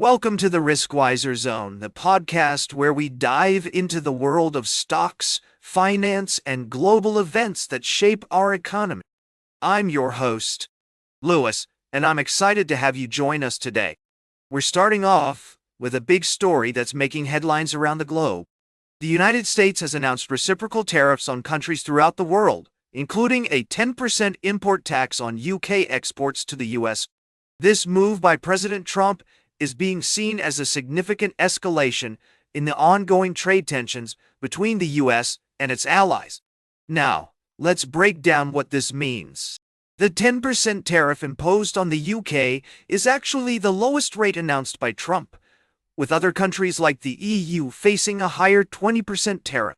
Welcome to the Riskwiser Zone, the podcast where we dive into the world of stocks, finance, and global events that shape our economy. I'm your host, Lewis, and I'm excited to have you join us today. We're starting off with a big story that's making headlines around the globe. The United States has announced reciprocal tariffs on countries throughout the world, including a 10% import tax on UK exports to the US. This move by President Trump is being seen as a significant escalation in the ongoing trade tensions between the US and its allies. Now, let's break down what this means. The 10% tariff imposed on the UK is actually the lowest rate announced by Trump, with other countries like the EU facing a higher 20% tariff.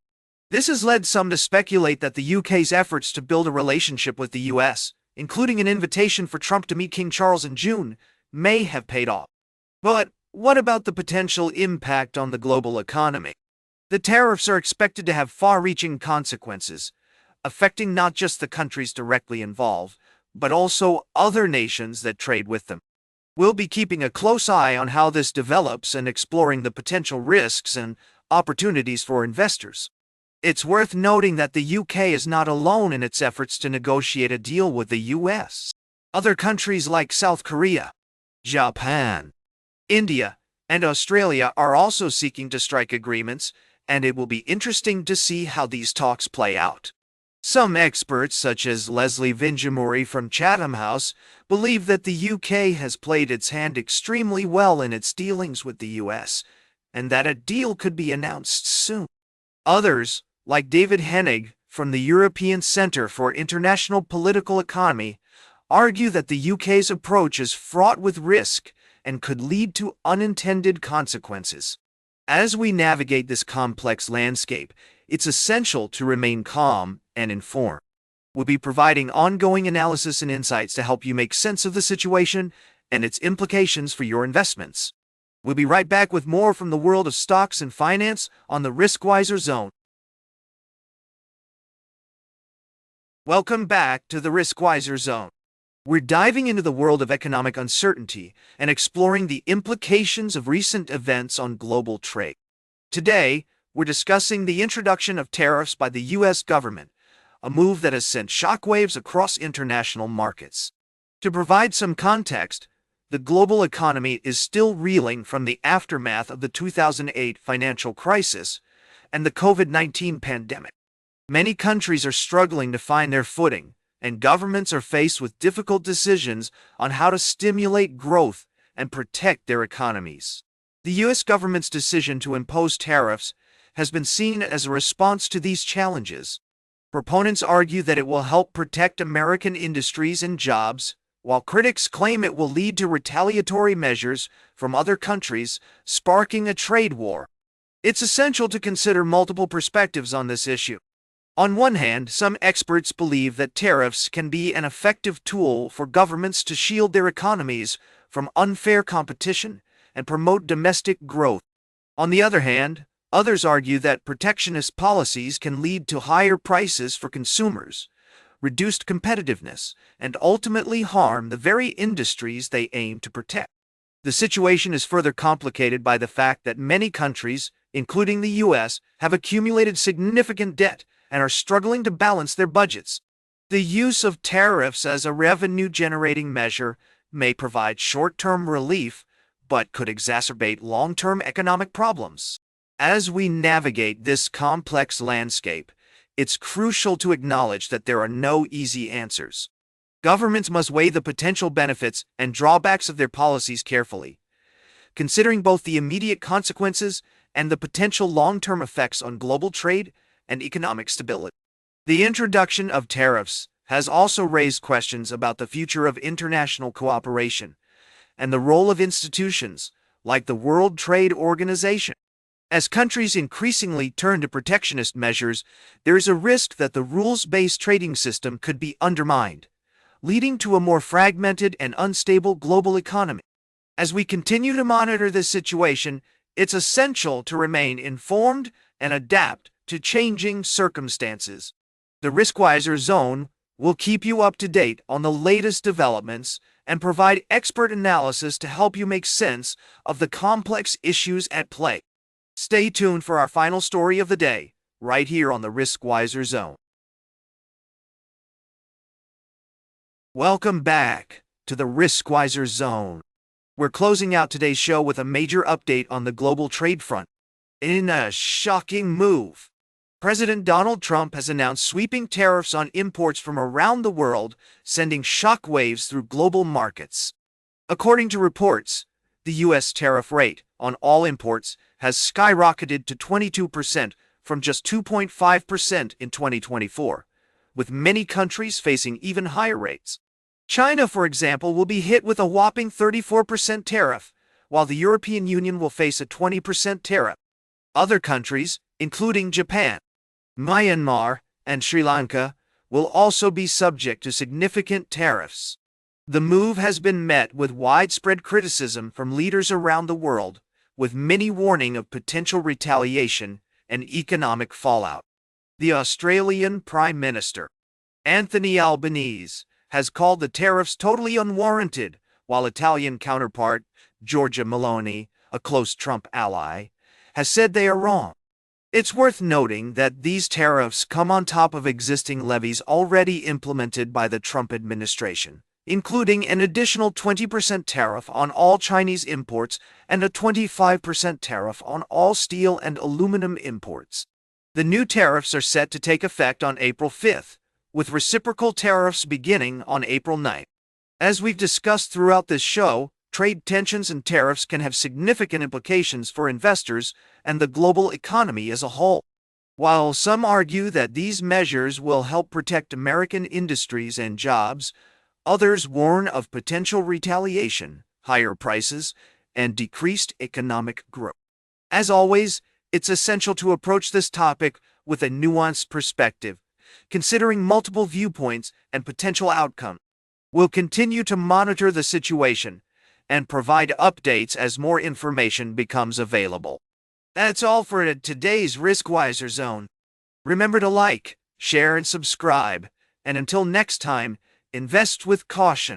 This has led some to speculate that the UK's efforts to build a relationship with the US, including an invitation for Trump to meet King Charles in June, may have paid off. But what about the potential impact on the global economy? The tariffs are expected to have far-reaching consequences, affecting not just the countries directly involved, but also other nations that trade with them. We'll be keeping a close eye on how this develops and exploring the potential risks and opportunities for investors. It's worth noting that the UK is not alone in its efforts to negotiate a deal with the US. Other countries like South Korea, Japan, India, and Australia are also seeking to strike agreements, and it will be interesting to see how these talks play out. Some experts, such as Leslie Vinjamuri from Chatham House, believe that the UK has played its hand extremely well in its dealings with the US, and that a deal could be announced soon. Others, like David Hennig from the European Centre for International Political Economy, argue that the UK's approach is fraught with risk and could lead to unintended consequences. As we navigate this complex landscape, it's essential to remain calm and informed. We'll be providing ongoing analysis and insights to help you make sense of the situation and its implications for your investments. We'll be right back with more from the world of stocks and finance on the Riskwiser Zone. Welcome back to the Riskwiser Zone. We're diving into the world of economic uncertainty and exploring the implications of recent events on global trade. Today, we're discussing the introduction of tariffs by the US government, a move that has sent shockwaves across international markets. To provide some context, the global economy is still reeling from the aftermath of the 2008 financial crisis and the COVID-19 pandemic. Many countries are struggling to find their footing, and governments are faced with difficult decisions on how to stimulate growth and protect their economies. The U.S. government's decision to impose tariffs has been seen as a response to these challenges. Proponents argue that it will help protect American industries and jobs, while critics claim it will lead to retaliatory measures from other countries, sparking a trade war. It's essential to consider multiple perspectives on this issue. On one hand, some experts believe that tariffs can be an effective tool for governments to shield their economies from unfair competition and promote domestic growth. On the other hand, others argue that protectionist policies can lead to higher prices for consumers, reduced competitiveness, and ultimately harm the very industries they aim to protect. The situation is further complicated by the fact that many countries, including the US, have accumulated significant debt and are struggling to balance their budgets. The use of tariffs as a revenue-generating measure may provide short-term relief, but could exacerbate long-term economic problems. As we navigate this complex landscape, it's crucial to acknowledge that there are no easy answers. Governments must weigh the potential benefits and drawbacks of their policies carefully, considering both the immediate consequences and the potential long-term effects on global trade and economic stability. The introduction of tariffs has also raised questions about the future of international cooperation and the role of institutions like the World Trade Organization. As countries increasingly turn to protectionist measures, there is a risk that the rules-based trading system could be undermined, leading to a more fragmented and unstable global economy. As we continue to monitor this situation, it's essential to remain informed and adapt to changing circumstances. The Riskwiser Zone We'll keep you up to date on the latest developments and provide expert analysis to help you make sense of the complex issues at play. Stay tuned for our final story of the day, right here on the Riskwiser Zone. Welcome back to the Riskwiser Zone. We're closing out today's show with a major update on the global trade front. In a shocking move, President Donald Trump has announced sweeping tariffs on imports from around the world, sending shockwaves through global markets. According to reports, the U.S. tariff rate on all imports has skyrocketed to 22% from just 2.5% in 2024, with many countries facing even higher rates. China, for example, will be hit with a whopping 34% tariff, while the European Union will face a 20% tariff. Other countries, including Japan, Myanmar, and Sri Lanka, will also be subject to significant tariffs. The move has been met with widespread criticism from leaders around the world, with many warning of potential retaliation and economic fallout. The Australian Prime Minister, Anthony Albanese, has called the tariffs totally unwarranted, while Italian counterpart Giorgia Meloni, a close Trump ally, has said they are wrong. It's worth noting that these tariffs come on top of existing levies already implemented by the Trump administration, including an additional 20% tariff on all Chinese imports and a 25% tariff on all steel and aluminum imports. The new tariffs are set to take effect on April 5th, with reciprocal tariffs beginning on April 9th. As we've discussed throughout this show, trade tensions and tariffs can have significant implications for investors and the global economy as a whole. While some argue that these measures will help protect American industries and jobs, others warn of potential retaliation, higher prices, and decreased economic growth. As always, it's essential to approach this topic with a nuanced perspective, considering multiple viewpoints and potential outcomes. We'll continue to monitor the situation and provide updates as more information becomes available. That's all for today's Riskwiser Zone. Remember to like, share, and subscribe, and until next time, invest with caution.